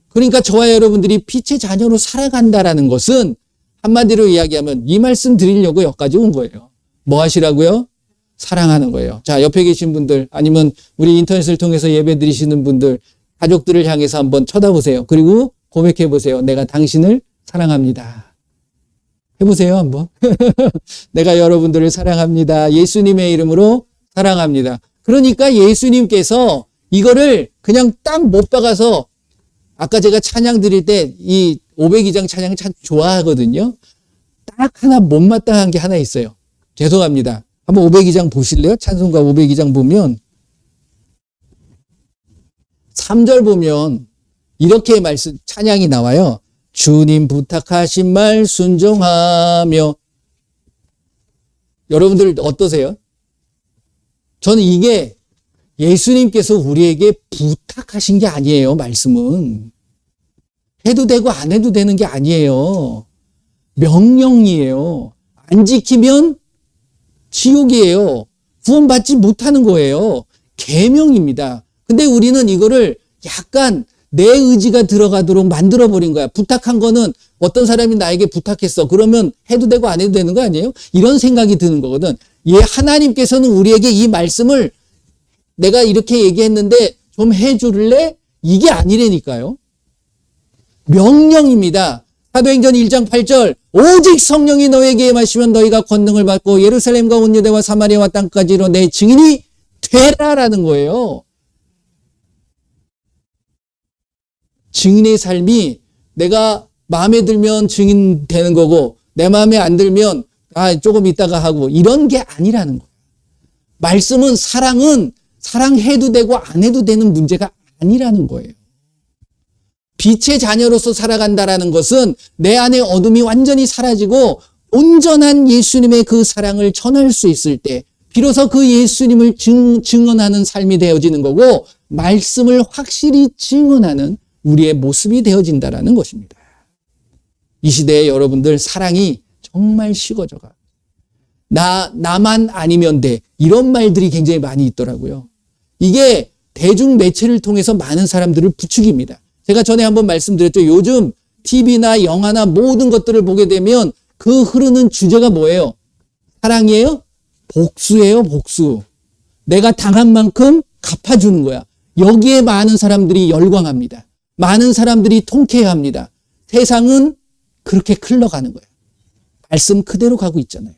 그러니까 저와 여러분들이 빛의 자녀로 살아간다라는 것은 한마디로 이야기하면 이 말씀 드리려고 여기까지 온 거예요. 뭐 하시라고요? 사랑하는 거예요. 자, 옆에 계신 분들 아니면 우리 인터넷을 통해서 예배 드리시는 분들 가족들을 향해서 한번 쳐다보세요. 그리고 고백해 보세요. 내가 당신을 사랑합니다. 해보세요, 한번. 내가 여러분들을 사랑합니다. 예수님의 이름으로 사랑합니다. 그러니까 예수님께서 이거를 그냥 딱 못 박아서 아까 제가 찬양 드릴 때 이 502장 찬양 참 좋아하거든요. 딱 하나 못마땅한 게 하나 있어요. 죄송합니다. 한번 502장 보실래요? 찬송가 502장 보면 3절 보면 이렇게 찬양이 나와요. 주님 부탁하신 말 순종하며. 여러분들 어떠세요? 저는 이게 예수님께서 우리에게 부탁하신 게 아니에요, 말씀은. 해도 되고 안 해도 되는 게 아니에요. 명령이에요. 안 지키면 지옥이에요. 구원받지 못하는 거예요. 계명입니다. 근데 우리는 이거를 약간 내 의지가 들어가도록 만들어버린 거야. 부탁한 거는 어떤 사람이 나에게 부탁했어. 그러면 해도 되고 안 해도 되는 거 아니에요? 이런 생각이 드는 거거든. 하나님께서는 우리에게 이 말씀을 내가 이렇게 얘기했는데 좀 해줄래? 이게 아니라니까요. 명령입니다. 사도행전 1장 8절 오직 성령이 너에게 임하시면 너희가 권능을 받고 예루살렘과 온 유대와 사마리아와 땅까지로 내 증인이 되라라는 거예요. 증인의 삶이 내가 마음에 들면 증인 되는 거고 내 마음에 안 들면 조금 있다가 하고 이런 게 아니라는 거예요. 말씀은 사랑해도 되고 안 해도 되는 문제가 아니라는 거예요. 빛의 자녀로서 살아간다라는 것은 내 안에 어둠이 완전히 사라지고 온전한 예수님의 그 사랑을 전할 수 있을 때 비로소 그 예수님을 증언하는 삶이 되어지는 거고 말씀을 확실히 증언하는 우리의 모습이 되어진다라는 것입니다. 이 시대에 여러분들 사랑이 정말 식어져가. 나만 아니면 돼. 이런 말들이 굉장히 많이 있더라고요. 이게 대중 매체를 통해서 많은 사람들을 부추깁니다. 제가 전에 한번 말씀드렸죠. 요즘 TV나 영화나 모든 것들을 보게 되면 그 흐르는 주제가 뭐예요? 사랑이에요? 복수예요, 복수. 내가 당한 만큼 갚아주는 거야. 여기에 많은 사람들이 열광합니다. 많은 사람들이 통쾌해합니다. 세상은 그렇게 흘러가는 거예요. 말씀 그대로 가고 있잖아요.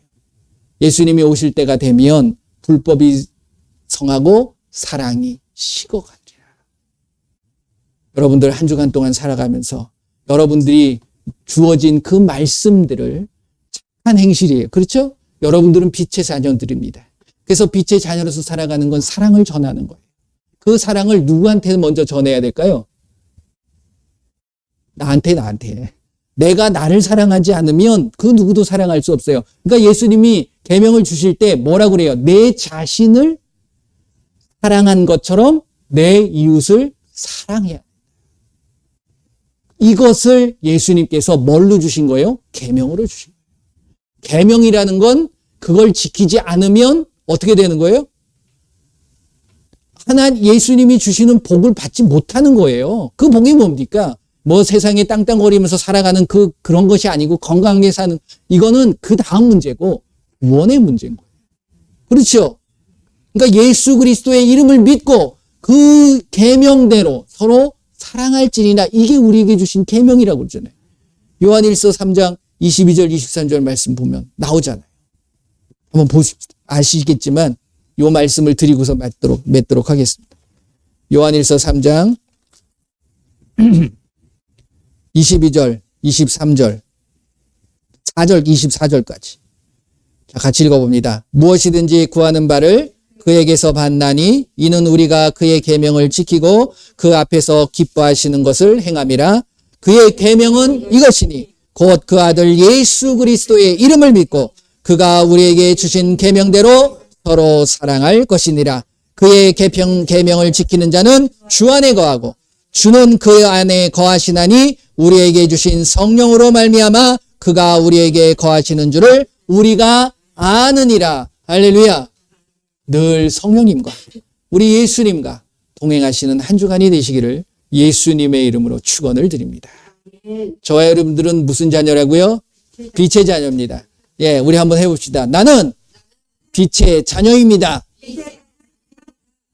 예수님이 오실 때가 되면 불법이 성하고 사랑이 식어가리라. 여러분들 한 주간 동안 살아가면서 여러분들이 주어진 그 말씀들을 착한 행실이에요. 그렇죠? 여러분들은 빛의 자녀들입니다. 그래서 빛의 자녀로서 살아가는 건 사랑을 전하는 거예요. 그 사랑을 누구한테 먼저 전해야 될까요? 나한테. 내가 나를 사랑하지 않으면 그 누구도 사랑할 수 없어요. 그러니까 예수님이 계명을 주실 때 뭐라고 그래요? 내 자신을 사랑한 것처럼 내 이웃을 사랑해야. 이것을 예수님께서 뭘로 주신 거예요? 계명으로 주신 거예요. 계명이라는 건 그걸 지키지 않으면 어떻게 되는 거예요? 예수님이 주시는 복을 받지 못하는 거예요. 그 복이 뭡니까? 뭐 세상에 땅땅거리면서 살아가는 그런 것이 아니고 건강하게 사는, 이거는 그 다음 문제고 구원의 문제인 거예요. 그렇죠? 그러니까 예수 그리스도의 이름을 믿고 그 계명대로 서로 사랑할지니라, 이게 우리에게 주신 계명이라고 그러잖아요. 요한일서 3장 22절 23절 말씀 보면 나오잖아요. 한번 보십시다. 아시겠지만 이 말씀을 드리고서 맺도록 하겠습니다. 요한일서 3장 22절 23절 4절 24절까지 자, 같이 읽어봅니다. 무엇이든지 구하는 바를 그에게서 받나니 이는 우리가 그의 계명을 지키고 그 앞에서 기뻐하시는 것을 행함이라. 그의 계명은 이것이니 곧 그 아들 예수 그리스도의 이름을 믿고 그가 우리에게 주신 계명대로 서로 사랑할 것이니라. 그의 계명을 지키는 자는 주 안에 거하고 주는 그 안에 거하시나니 우리에게 주신 성령으로 말미암아 그가 우리에게 거하시는 줄을 우리가 아느니라. 할렐루야. 늘 성령님과 우리 예수님과 동행하시는 한 주간이 되시기를 예수님의 이름으로 축원을 드립니다. 저와 여러분들은 무슨 자녀라고요? 빛의 자녀입니다. 예, 우리 한번 해봅시다. 나는 빛의 자녀입니다.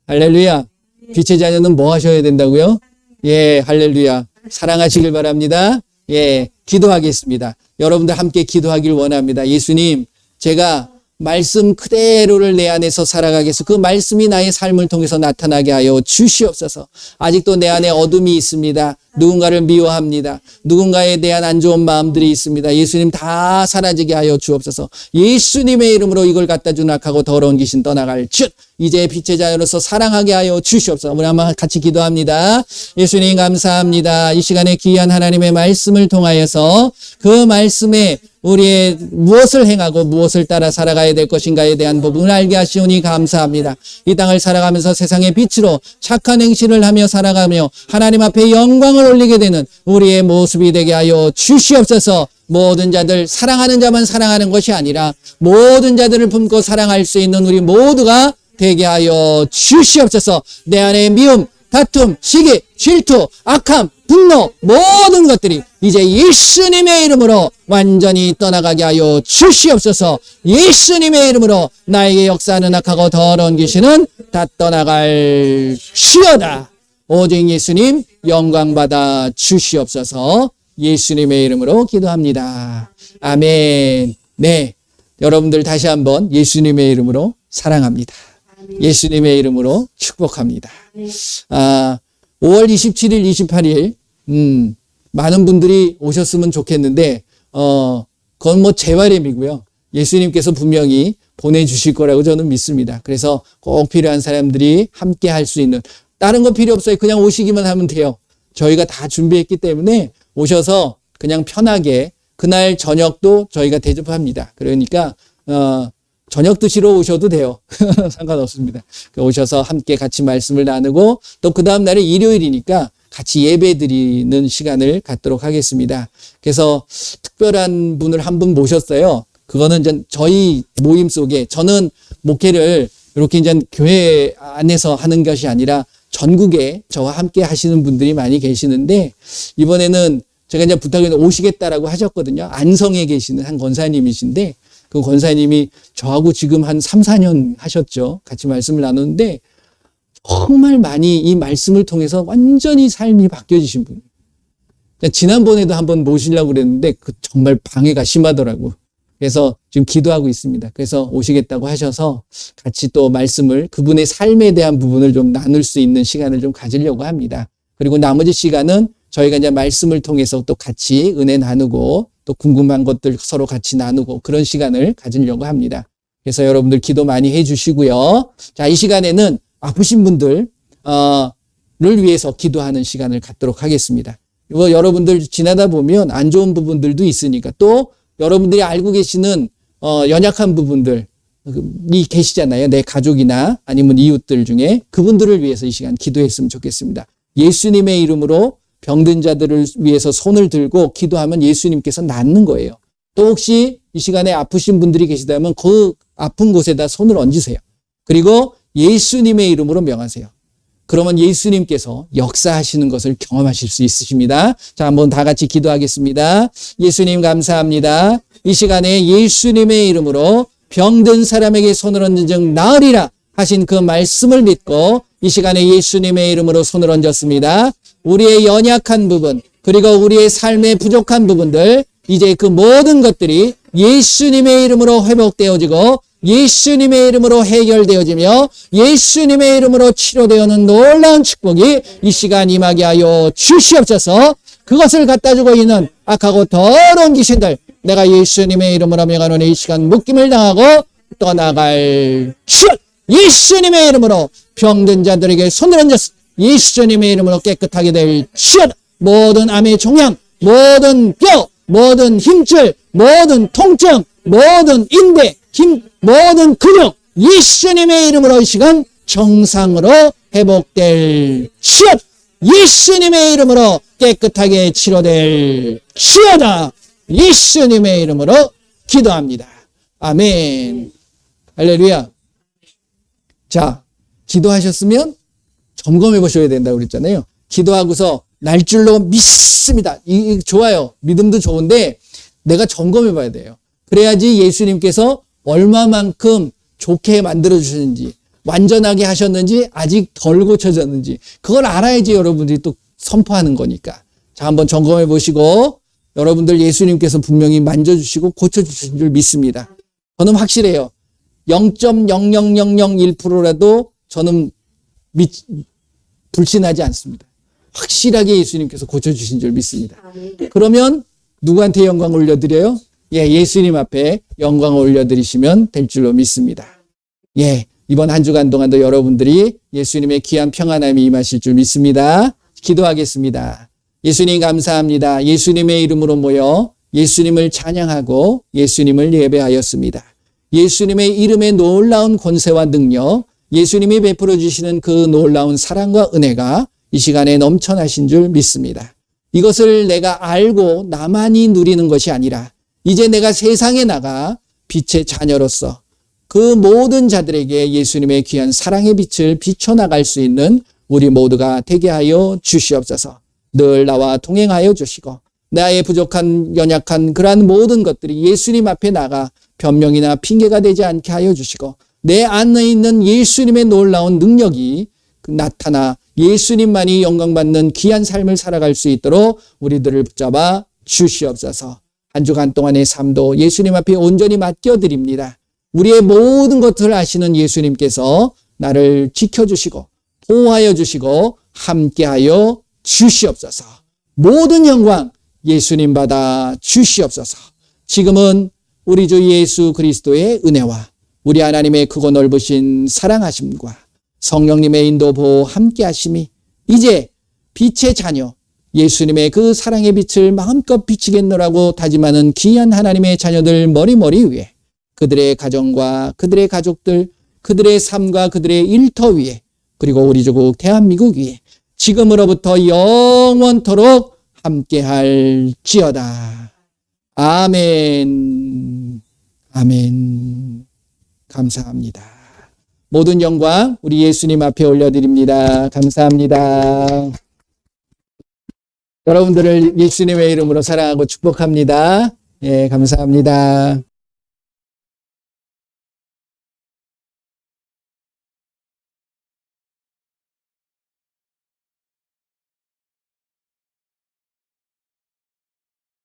할렐루야. 빛의 자녀는 뭐 하셔야 된다고요? 예, 할렐루야. 사랑하시길 바랍니다. 예, 기도하겠습니다. 여러분들 함께 기도하길 원합니다. 예수님, 제가 말씀 그대로를 내 안에서 살아가게 해서 그 말씀이 나의 삶을 통해서 나타나게 하여 주시옵소서. 아직도 내 안에 어둠이 있습니다. 누군가를 미워합니다. 누군가에 대한 안 좋은 마음들이 있습니다. 예수님 다 사라지게 하여 주옵소서. 예수님의 이름으로 이걸 갖다 주낙하고 더러운 귀신 떠나갈 즉 이제 빛의 자녀로서 사랑하게 하여 주시옵소서. 우리 한번 같이 기도합니다. 예수님 감사합니다. 이 시간에 귀한 하나님의 말씀을 통하여서 그 말씀에 우리의 무엇을 행하고 무엇을 따라 살아가야 될 것인가에 대한 부분을 알게 하시오니 감사합니다. 이 땅을 살아가면서 세상의 빛으로 착한 행실을 하며 살아가며 하나님 앞에 영광을 올리게 되는 우리의 모습이 되게 하여 주시옵소서. 모든 자들 사랑하는 자만 사랑하는 것이 아니라 모든 자들을 품고 사랑할 수 있는 우리 모두가 되게 하여 주시옵소서. 내 안에 미움, 다툼, 시기, 질투, 악함, 분노 모든 것들이 이제 예수님의 이름으로 완전히 떠나가게 하여 주시옵소서. 예수님의 이름으로 나에게 역사하는 악하고 더러운 귀신은 다 떠나갈 시어다. 오직 예수님 영광 받아 주시옵소서. 예수님의 이름으로 기도합니다. 아멘. 네, 여러분들 다시 한번 예수님의 이름으로 사랑합니다. 예수님의 이름으로 축복합니다. 5월 27일, 28일 많은 분들이 오셨으면 좋겠는데 그건 뭐 재활임이고요. 예수님께서 분명히 보내주실 거라고 저는 믿습니다. 그래서 꼭 필요한 사람들이 함께 할 수 있는, 다른 거 필요 없어요. 그냥 오시기만 하면 돼요. 저희가 다 준비했기 때문에 오셔서 그냥 편하게, 그날 저녁도 저희가 대접합니다. 그러니까 저녁 드시러 오셔도 돼요. 상관없습니다. 오셔서 함께 같이 말씀을 나누고, 또 그 다음 날에 일요일이니까 같이 예배 드리는 시간을 갖도록 하겠습니다. 그래서 특별한 분을 한 분 모셨어요. 그거는 이제 저희 모임 속에, 저는 목회를 이렇게 이제 교회 안에서 하는 것이 아니라 전국에 저와 함께 하시는 분들이 많이 계시는데, 이번에는 제가 이제 부탁해서 오시겠다라고 하셨거든요. 안성에 계시는 한 권사님이신데, 그 권사님이 저하고 지금 한 3, 4년 하셨죠. 같이 말씀을 나누는데 정말 많이 이 말씀을 통해서 완전히 삶이 바뀌어지신 분이에요. 지난번에도 한번 모시려고 그랬는데 정말 방해가 심하더라고. 그래서 지금 기도하고 있습니다. 그래서 오시겠다고 하셔서 같이 또 말씀을, 그분의 삶에 대한 부분을 좀 나눌 수 있는 시간을 좀 가지려고 합니다. 그리고 나머지 시간은 저희가 이제 말씀을 통해서 또 같이 은혜 나누고, 또 궁금한 것들 서로 같이 나누고, 그런 시간을 가지려고 합니다. 그래서 여러분들 기도 많이 해주시고요. 자, 이 시간에는 아프신 분들을 위해서 기도하는 시간을 갖도록 하겠습니다. 여러분들 지나다 보면 안 좋은 부분들도 있으니까, 또 여러분들이 알고 계시는 연약한 부분들이 계시잖아요. 내 가족이나 아니면 이웃들 중에, 그분들을 위해서 이 시간 기도했으면 좋겠습니다. 예수님의 이름으로 병든 자들을 위해서 손을 들고 기도하면 예수님께서 낫는 거예요. 또 혹시 이 시간에 아프신 분들이 계시다면 그 아픈 곳에다 손을 얹으세요. 그리고 예수님의 이름으로 명하세요. 그러면 예수님께서 역사하시는 것을 경험하실 수 있으십니다. 자, 한번 다 같이 기도하겠습니다. 예수님 감사합니다. 이 시간에 예수님의 이름으로 병든 사람에게 손을 얹은 즉 나으리라 하신 그 말씀을 믿고 이 시간에 예수님의 이름으로 손을 얹었습니다. 우리의 연약한 부분, 그리고 우리의 삶의 부족한 부분들, 이제 그 모든 것들이 예수님의 이름으로 회복되어지고 예수님의 이름으로 해결되어지며 예수님의 이름으로 치료되어는 놀라운 축복이 이 시간 임하게 하여 주시옵소서. 그것을 갖다 주고 있는 악하고 더러운 귀신들, 내가 예수님의 이름으로 명하노니 이 시간 묶임을 당하고 떠나갈 슛! 예수님의 이름으로 병든 자들에게 손을 얹었습니다. 예수님의 이름으로 깨끗하게 될 슛! 모든 암의 종양, 모든 뼈, 모든 힘줄, 모든 통증, 모든 인대, 모든 근육, 예수님의 이름으로 이 시간 정상으로 회복될 슛! 예수님의 이름으로 깨끗하게 치료될 슛다! 예수님의 이름으로 기도합니다. 아멘. 할렐루야. 자, 기도하셨으면 점검해 보셔야 된다고 그랬잖아요. 기도하고서 날 줄로 믿습니다. 좋아요. 믿음도 좋은데 내가 점검해 봐야 돼요. 그래야지 예수님께서 얼마만큼 좋게 만들어 주셨는지, 완전하게 하셨는지, 아직 덜 고쳐졌는지, 그걸 알아야지 여러분들이 또 선포하는 거니까. 자, 한번 점검해 보시고, 여러분들 예수님께서 분명히 만져주시고 고쳐주신 줄 믿습니다. 저는 확실해요. 0.00001%라도 저는 불신하지 않습니다. 확실하게 예수님께서 고쳐주신 줄 믿습니다. 그러면 누구한테 영광을 올려드려요? 예수님 앞에 영광을 올려드리시면 될 줄로 믿습니다. 이번 한 주간 동안도 여러분들이 예수님의 귀한 평안함이 임하실 줄 믿습니다. 기도하겠습니다. 예수님 감사합니다. 예수님의 이름으로 모여 예수님을 찬양하고 예수님을 예배하였습니다. 예수님의 이름의 놀라운 권세와 능력, 예수님이 베풀어 주시는 그 놀라운 사랑과 은혜가 이 시간에 넘쳐나신 줄 믿습니다. 이것을 내가 알고 나만이 누리는 것이 아니라 이제 내가 세상에 나가 빛의 자녀로서 그 모든 자들에게 예수님의 귀한 사랑의 빛을 비춰나갈 수 있는 우리 모두가 되게 하여 주시옵소서. 늘 나와 동행하여 주시고 나의 부족한 연약한 그러한 모든 것들이 예수님 앞에 나가 변명이나 핑계가 되지 않게 하여 주시고 내 안에 있는 예수님의 놀라운 능력이 나타나 예수님만이 영광받는 귀한 삶을 살아갈 수 있도록 우리들을 붙잡아 주시옵소서. 한 주간 동안의 삶도 예수님 앞에 온전히 맡겨드립니다. 우리의 모든 것을 아시는 예수님께서 나를 지켜주시고 보호하여 주시고 함께하여 주시옵소서. 모든 영광 예수님 받아 주시옵소서. 지금은 우리 주 예수 그리스도의 은혜와 우리 하나님의 크고 넓으신 사랑하심과 성령님의 인도 보호 함께하심이 이제 빛의 자녀 예수님의 그 사랑의 빛을 마음껏 비치겠노라고 다짐하는 귀한 하나님의 자녀들 머리 위에 그들의 가정과 그들의 가족들 그들의 삶과 그들의 일터 위에 그리고 우리 조국 대한민국 위에 지금으로부터 영원토록 함께할지어다. 아멘. 아멘. 감사합니다. 모든 영광 우리 예수님 앞에 올려드립니다. 감사합니다. 여러분들을 예수님의 이름으로 사랑하고 축복합니다. 예, 감사합니다.